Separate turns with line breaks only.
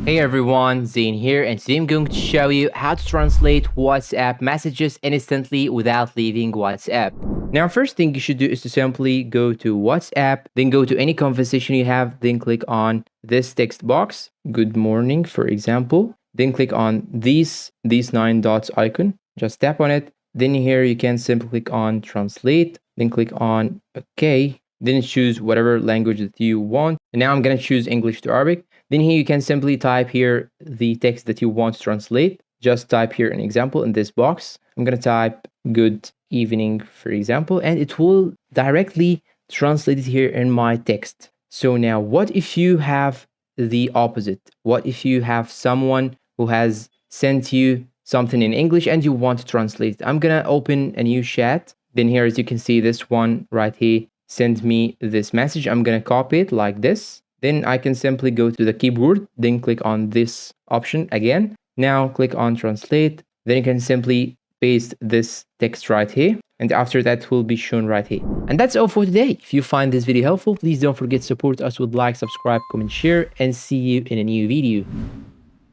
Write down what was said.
Hey everyone, Zain here, and today I'm going to show you how to translate WhatsApp messages instantly without leaving WhatsApp. Now, first thing you should do is to simply go to WhatsApp, then go to any conversation you have, then click on this text box, good morning, for example, then click on these 9 dots icon, just tap on it. Then here you can simply click on translate, then click on OK, then choose whatever language that you want. And now I'm going to choose English to Arabic. Then here you can simply type here the text that you want to translate. Just type here an example in this box. I'm going to type good evening, for example, and it will directly translate it here in my text. So now what if you have the opposite? What if you have someone who has sent you something in English and you want to translate it? I'm going to open a new chat. Then here, as you can see, this one right here send me this message. I'm going to copy it like this. Then I can simply go to the keyboard, then click on this option again. Now click on translate. Then you can simply paste this text right here. And after that, it will be shown right here. And that's all for today. If you find this video helpful, please don't forget to support us with like, subscribe, comment, share, and see you in a new video.